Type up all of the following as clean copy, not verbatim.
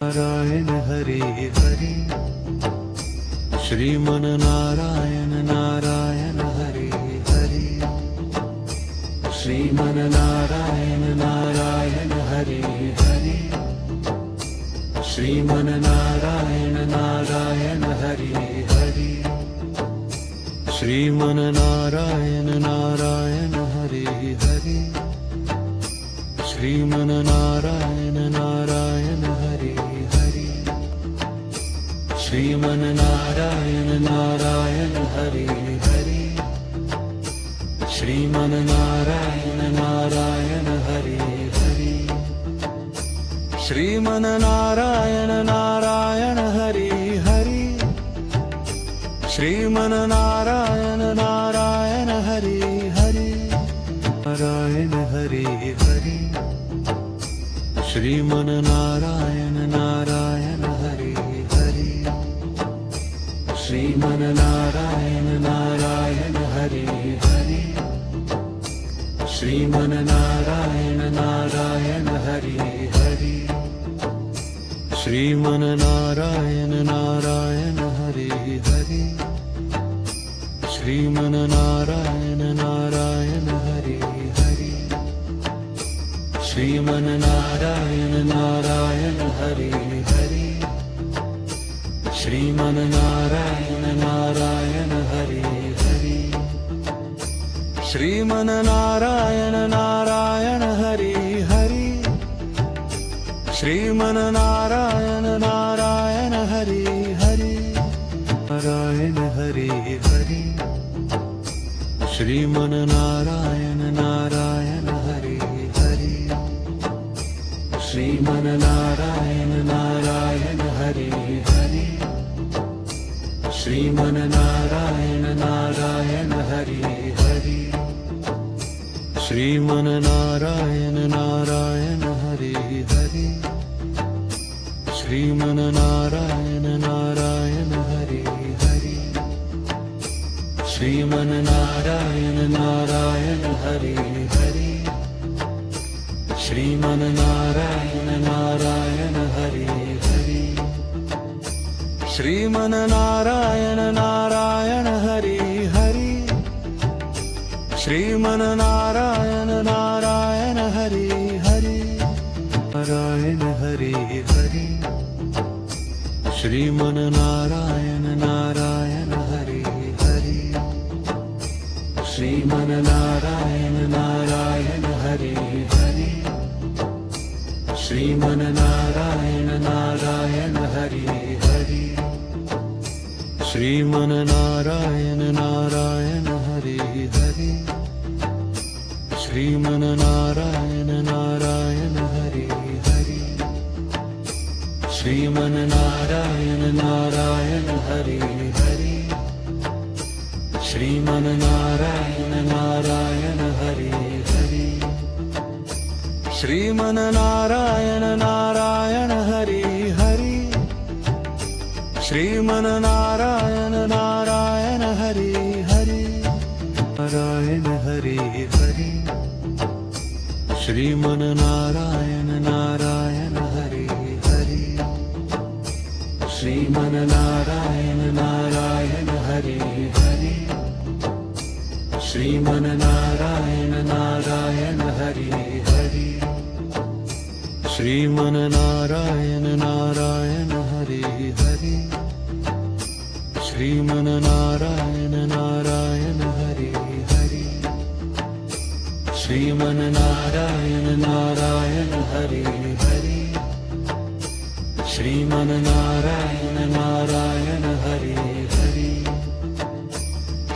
नारायण हरे हरे श्रीमन नारायण नारायण हरे हरे श्रीमन नारायण नारायण हरे हरे श्रीमन नारायण नारायण हरे हरे श्रीमन नारायण नारायण हरे हरे श्रीमन नारायण नारायण हरे हरे श्रीमन नारायण नारायण हरे हरे श्रीमन नारायण नारायण हरे हरे श्रीमन नारायण नारायण हरे हरे श्रीमन नारायण नारायण हरे हरे नारायण हरे हरे श्रीमन नारायण नारायण हरे हरे श्रीमन नारायण नारायण हरे हरे श्रीमन नारायण नारायण हरे हरे श्रीमन नारायण नारायण हरे हरे श्रीमन नारायण नारायण हरे हरे श्रीमन नारायण नारायण हरे हरे श्रीमन नारायण नारायण हरे हरे श्रीमन नारायण नारायण हरे हरे श्रीमन नारायण नारायण हरे हरे नारायण हरे हरे श्रीमन नारायण नारायण हरे हरे श्रीमन नारायण नारायण हरे हरे श्रीमन नारायण नारायण हरे हरे श्रीमन नारायण नारायण हरे हरे श्रीमन नारायण नारायण हरे हरे श्रीमन नारायण नारायण हरे हरे श्रीमन नारायण नारायण हरे हरे श्रीमन नारायण नारायण हरे हरे श्रीमन नारायण नारायण हरे हरे नारायण हरे हरे श्रीमन नारायण नारायण हरे हरे श्रीमन नारायण नारायण हरे हरे श्रीमन नारायण नारायण हरे हरे श्रीमन नारायण नारायण हरे हरे श्रीमन नारायण नारायण हरे हरे श्रीमन नारायण नारायण हरे हरे श्रीमन नारायण नारायण हरे हरे श्रीमन नारायण नारायण हरे हरे श्रीमन नारायण नारायण हरे हरे नारायण हरे हरे श्रीमन नारायण नारायण हरे हरे श्रीमन नारायण नारायण हरे हरे श्रीमन नारायण नारायण हरे हरे श्रीमन नारायण नारायण हरे हरे श्रीमन नारायण नारायण हरे हरे श्रीमन नारायण नारायण हरे हरे श्रीमन नारायण नारायण हरे हरे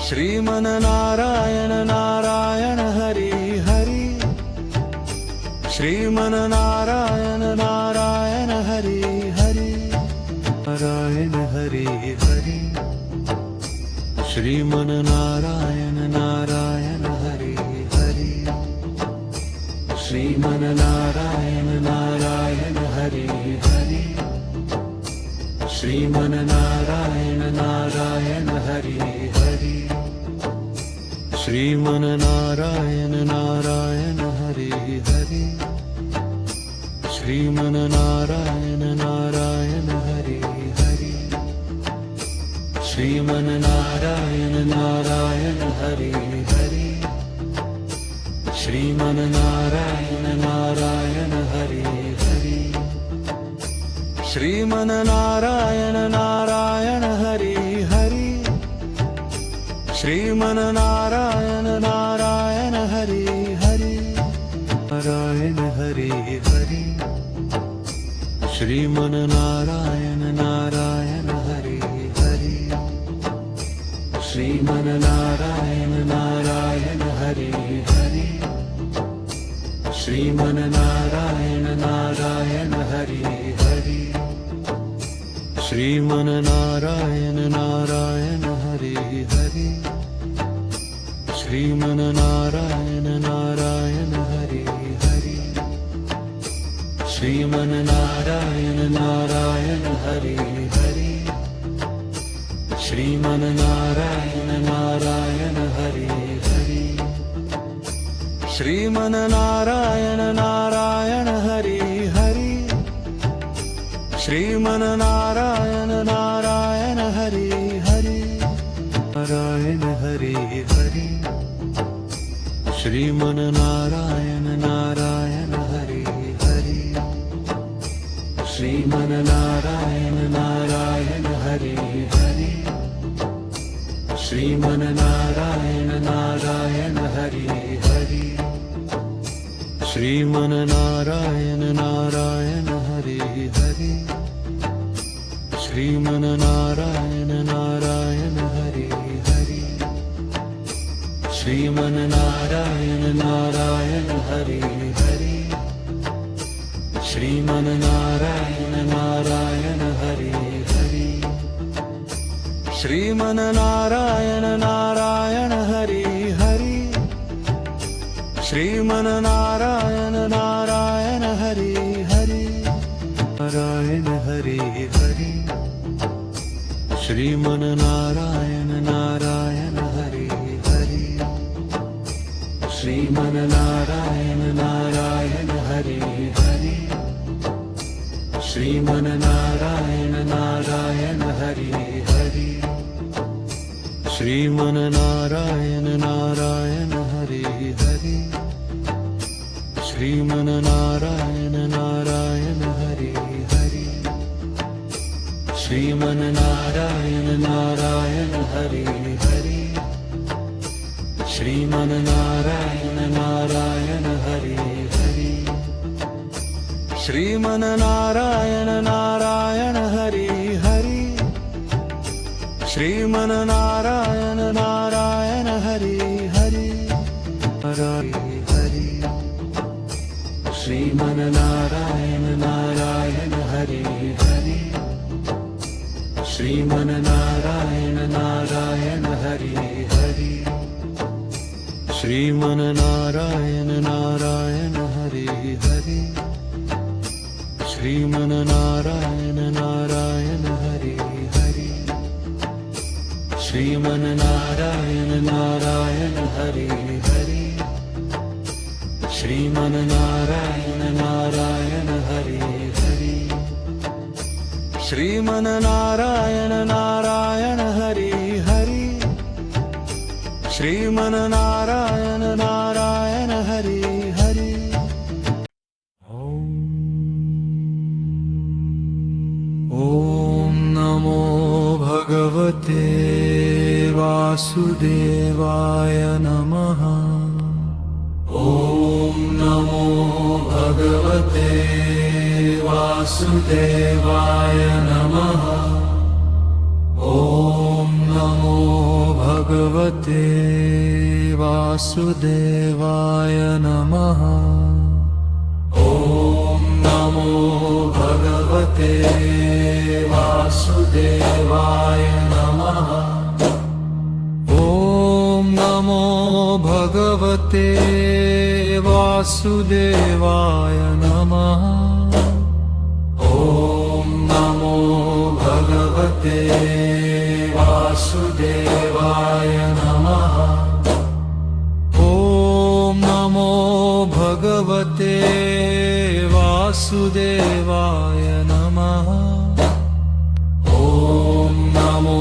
श्रीमन नारायण नारायण हरे हरे श्रीमन नारायण नारायण हरे हरे नारायण हरे हरे श्रीमन नारायण नारायण हरे हरे श्रीमन नारायण नारायण हरे हरे श्रीमन नारायण नारायण हरे हरे श्रीमन नारायण नारायण हरे हरे श्रीमन नारायण नारायण श्रीमन्नारायण नारायण हरि हरि श्रीमन्नारायण नारायण हरि हरि श्रीमन्नारायण नारायण हरि हरि श्रीमन्नारायण नारायण हरि हरि नारायण हरि हरि श्रीमन्नारायण नारायण हरि हरि श्रीमन्नारायण नारायण हरि हरि श्रीमन्नारायण नारायण हरि हरि श्रीमन्नारायण नारायण हरि हरि श्रीमन्नारायण नारायण हरि हरि श्रीमन्नारायण नारायण हरि हरि श्रीमन्नारायण नारायण हरि हरि श्रीमन्नारायण नारायण हरि हरि श्रीमन्नारायण नारायण हरि हरि नारायण हरि हरि श्रीमन्नारायण नारायण हरि हरि श्रीमन्नारायण नारायण हरि हरि श्रीमन्नारायण नारायण हरि हरि श्रीमन्नारायण नारायण हरि हरि श्रीमन्नारायण नारायण हरि हरि श्रीमन्नारायण नारायण हरि हरि श्रीमन्नारायण नारायण हरि हरि श्रीमन्नारायण नारायण हरि हरि श्रीमन्नारायण नारायण हरि हरि नारायण हरि हरि श्रीमन्नारायण नारायण हरि हरि श्रीमन्नारायण नारायण हरि हरि श्रीमन्नारायण नारायण हरि हरि श्रीमन्नारायण नारायण हरि हरि श्रीमन्नारायण नारायण हरि हरि श्रीमन्नारायण नारायण हरि हरि श्रीमन्नारायण नारायण हरि हरि श्रीमन्नारायण नारायण हरि हरि श्रीमन्नारायण नारायण हरि हरि हरि श्रीमन्नारायण नारायण हरि हरि श्रीमन्नारायण नारायण हरि हरि श्रीमन्नारायण नारायण हरि हरि श्रीमन्नारायण नारायण हरि हरि श्रीमन्नारायण नारायण हरि हरि श्रीमन्नारायण नारायण हरि हरि श्रीमन्नारायण नारायण हरि हरि श्रीमन्नारायण नारायण हरि हरि ॐ नमो भगवते वासुदेवाय नमः ॐ नमो भगवते वासुदेवाय नमः ॐ नमो भगवते वासुदेवाय नमः ॐ नमो भगवते वासुदेवाय नमः ॐ नमो भगवते वासुदेवाय नमः ॐ नमो भगवते वासुदेवाय नमः ॐ नमो भगवते वासुदेवाय नमः ॐ नमो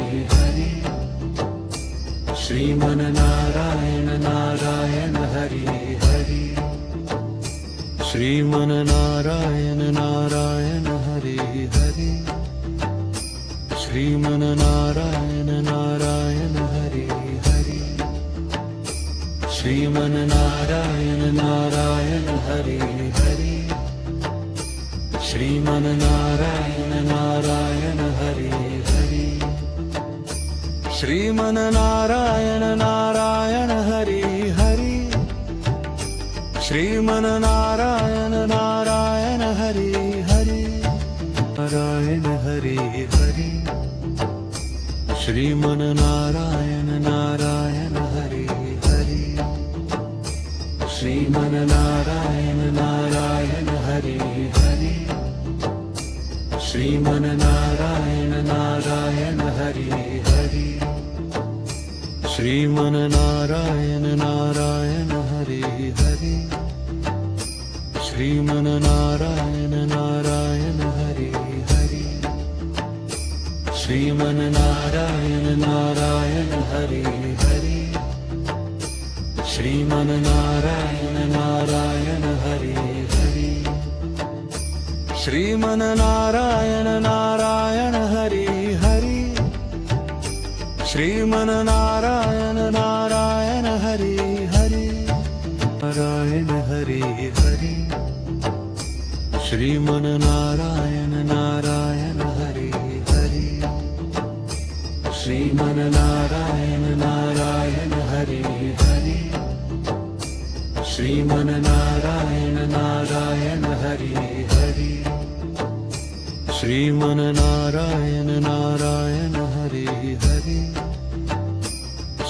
श्रीमन्नारायण नारायण हरि हरि श्रीमन्नारायण नारायण हरि हरि श्रीमन्नारायण नारायण हरि हरि श्रीमन्नारायण नारायण हरि हरि श्रीमन्नारायण नारायण हरि हरि श्रीमन्नारायण नारायण हरि हरि श्रीमन्नारायण नारायण हरि हरि नारायण हरि हरि श्रीमन्नारायण नारायण हरि हरि श्रीमन्नारायण नारायण हरि हरि श्रीमन्नारायण नारायण हरि हरि श्रीमन्नारायण नारायण हरि हरि श्रीमन्नारायण नारायण हरि हरि श्रीमन्नारायण नारायण हरि हरि श्रीमन्नारायण नारायण हरि हरि श्रीमन्नारायण नारायण हरि हरि श्रीमन्नारायण नारायण हरि हरि नारायण हरि हरि श्रीमन्नारायण नारायण हरि हरि श्रीमन्नारायण नारायण हरि हरि श्रीमन्नारायण नारायण हरि हरि श्रीमन्नारायण नारायण हरि हरि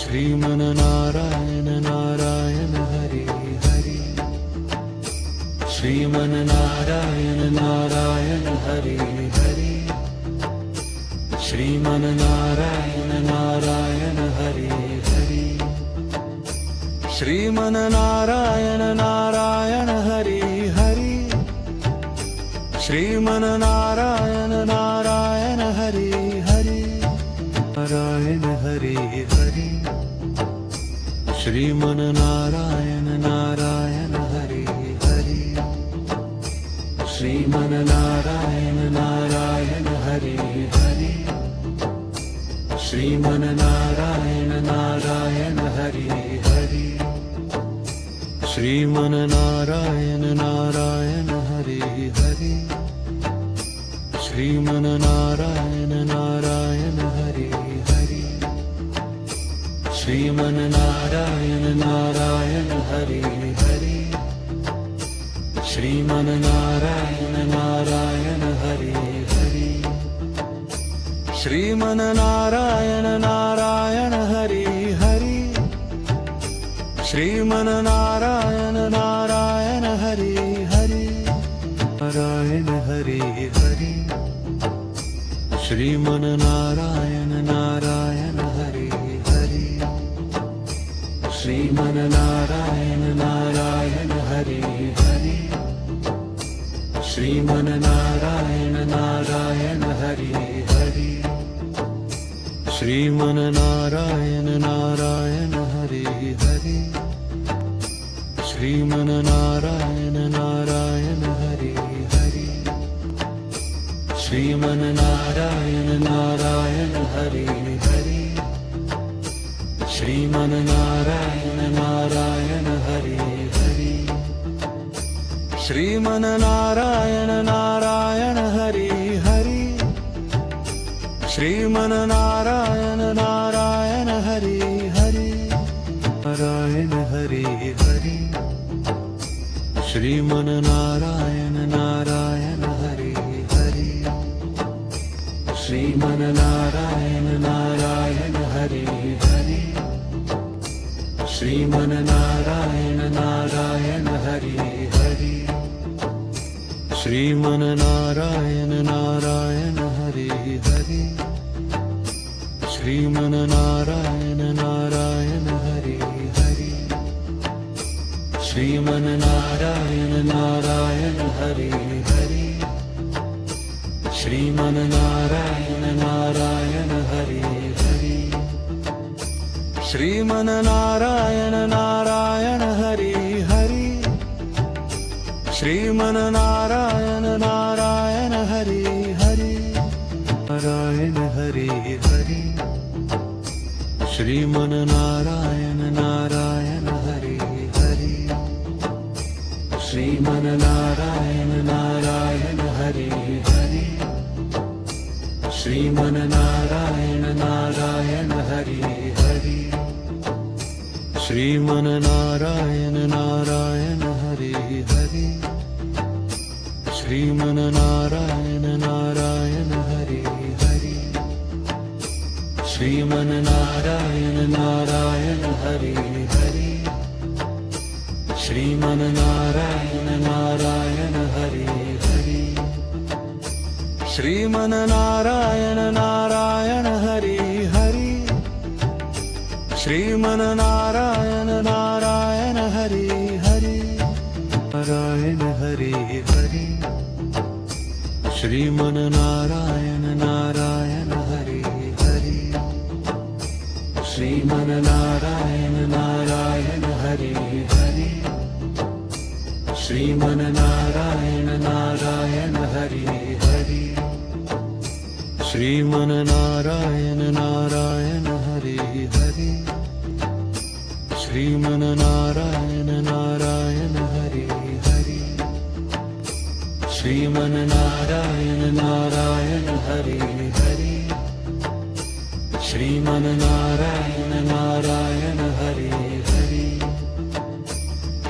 श्रीमन्नारायण नारायण हरि हरि श्रीमन्नारायण नारायण हरि हरि श्रीमन्नारायण नारायण हरि हरि श्रीमन्नारायण नारायण हरि हरि श्रीमन्नारायण नारायण हरि हरि नारायण हरि हरि श्रीमन्नारायण नारायण हरि हरि श्रीमन्नारायण नारायण हरि हरि श्रीमन्नारायण नारायण हरि हरि श्रीमन्नारायण नारायण हरि हरि श्रीमन्नारायण नारायण हरि हरि श्रीमन्नारायण नारायण हरि हरि श्रीमन्नारायण नारायण हरि हरि श्रीमन्नारायण नारायण हरि हरि श्रीमन्नारायण नारायण हरि हरि नारायण हरि हरि श्रीमन्नारायण नारायण हरि हरि श्रीमन्नारायण नारायण हरि हरि श्रीमन्नारायण नारायण हरि हरि श्रीमन्नारायण नारायण हरि हरि श्रीमन्नारायण नारायण हरि हरि श्रीमन्नारायण नारायण हरि हरि श्रीमन्नारायण नारायण हरि हरि श्रीमन्नारायण नारायण हरि हरि श्रीमन्नारायण नारायण हरि हरि नारायण हरि हरि श्रीमन्नारायण नारायण हरि हरि श्रीमन्नारायण नारायण हरि हरि श्रीमन्नारायण नारायण हरि हरि श्रीमन्नारायण नारायण हरि हरि श्रीमन्नारायण नारायण हरि हरि श्रीमन्नारायण नारायण हरि हरि श्रीमन्नारायण नारायण हरि हरि श्रीमन्नारायण श्रीमन्नारायण नारायण हरि हरि श्रीमन्नारायण नारायण हरि हरि नारायण हरि हरि श्रीमन्नारायण नारायण हरि हरि श्रीमन्नारायण नारायण हरि हरि श्रीमन्नारायण नारायण हरि हरि श्रीमन्नारायण नारायण हरि हरि श्रीमन्नारायण नारायण हरि हरि श्रीमन्नारायण नारायण हरि हरि श्रीमन्नारायण नारायण हरि हरि श्रीमन्नारायण नारायण हरि हरि श्रीमन्नारायण नारायण हरि हरि नारायण हरि हरि श्रीमन्नारायण नारायण हरि हरि श्रीमन्नारायण नारायण हरि हरि श्रीमन्नारायण नारायण हरि हरि श्रीमन्नारायण नारायण हरि हरि श्रीमन्नारायण नारायण हरि हरि श्रीमन्नारायण नारायण हरि हरि श्रीमन्नारायण नारायण हरि हरि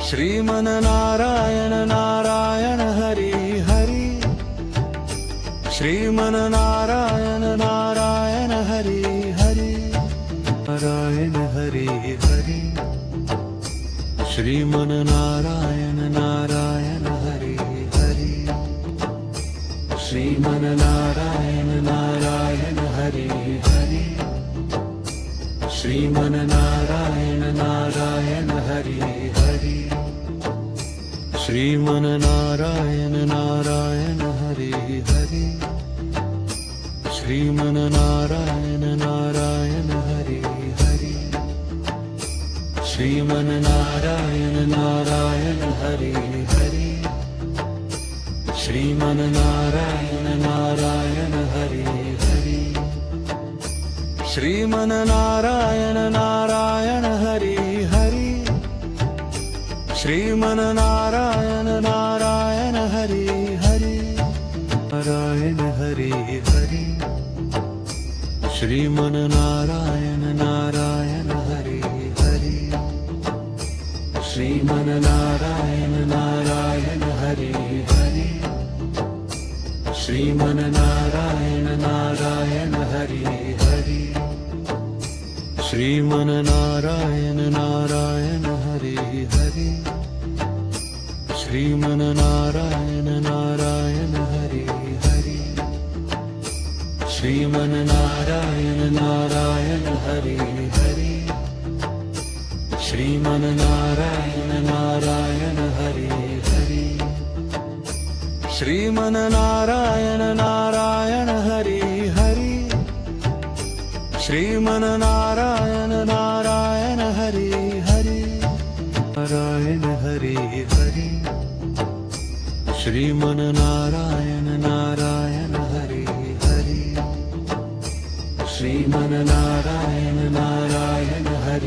श्रीमन्नारायण नारायण हरि हरि श्रीमन्नारायण नारायण हरि हरि नारायण हरि हरि श्रीमन्नारायण नारायण हरि हरि श्रीमन्नारायण नारायण हरि हरि श्रीमन्नारायण नारायण हरि हरि श्रीमन्नारायण नारायण हरि हरि श्रीमन्नारायण नारायण हरि हरि श्रीमन्नारायण नारायण हरि हरि श्रीमन्नारायण नारायण हरि हरि श्रीमन्नारायण नारायण हरि हरि श्रीमन्नारायण नारायण हरि हरि नारायण हरि हरि श्रीमन्नारायण नारायण हरि हरि श्रीमन्नारायण नारायण हरि हरि श्रीमन्नारायण नारायण हरि हरि श्रीमन्नारायण नारायण हरि हरि श्रीमन्नारायण नारायण हरि हरि श्रीमन्नारायण नारायण हरि हरि श्रीमन्नारायण नारायण हरि हरि श्रीमन्नारायण नारायण हरि हरि श्रीमन्नारायण नारायण हरि हरि नारायण हरि हरि श्रीमन्नारायण नारायण हरि हरि श्रीमन्नारायण नारायण हरि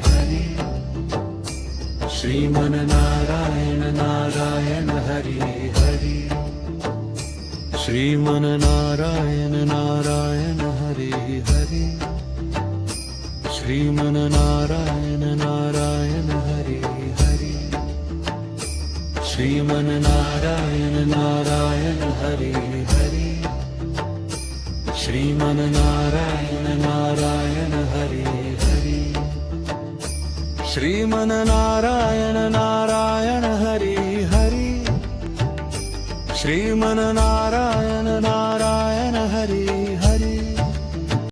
हरि श्रीमन्नारायण नारायण हरि हरि श्रीमन्नारायण नारायण हरि हरि श्रीमन्नारायण नारायण हरि हरि श्रीमन्नारायण नारायण हरि हरि श्रीमन्नारायण नारायण हरि हरि श्रीमन्नारायण नारायण हरि हरि श्रीमन्नारायण नारायण हरि